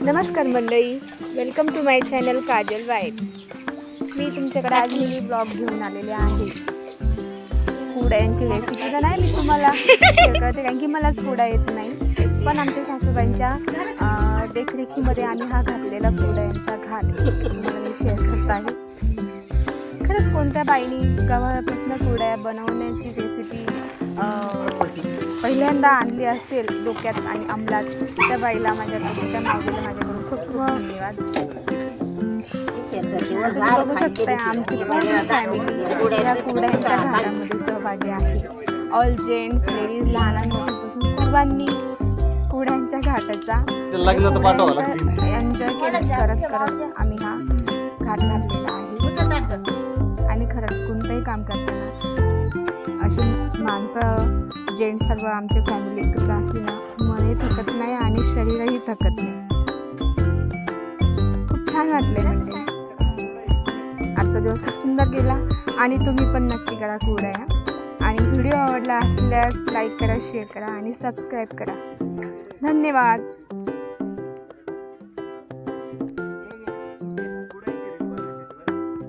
नमस्कार मंडळी, welcome to my channel Kajal vibes. मी तुमच्याकडे आज मिनी ब्लॉग घेऊन आलेले आहे। कुरड्यांची रेसिपी तर नाही मी तुम्हाला शेअर करते, कारण की मलाच कुरडा येत नाही, पण आमच्या सासूबाईंच्या देखरेखीमध्ये आम्ही हा घातलेला कुरड्यांचा घाट तुम्हाला मी शेअर करत आहे। खरंच कोणत्या बाईनी गव्हापासून कुरड्या बनवण्याची रेसिपी पहिल्यांदा आणली असेल डोक्यात आणि अंमलात, त्या बाईला माझ्याकडून, त्या माऊलीला माझ्याकडून खूप खूप धन्यवाद। तुम्ही बघू शकता आमची पूर्ण फॅमिली या कुरड्यांच्या घाटामध्ये सहभागी आहे। ऑल जेंट्स, लेडीज, लहानांपासून सर्वांनी कुरड्यांच्या घाटाचा एन्जॉय करत आम्ही हा घाट घातलेला आहे। आणि खरंच कोणतंही काम करताना अशी माणसं, जेंट्स सर्व आमची फॅमिली एकत्र असली ना, मनही थकत नाही आणि शरीरही थकत नाही। खूप छान वाटले म्हणजे आजचा दिवस खूप सुंदर गेला। आणि तुम्ही पण नक्की करा कुरड्या, आणि व्हिडिओ आवडला असल्यास लाईक करा, शेअर करा आणि सबस्क्राईब करा। धन्यवाद।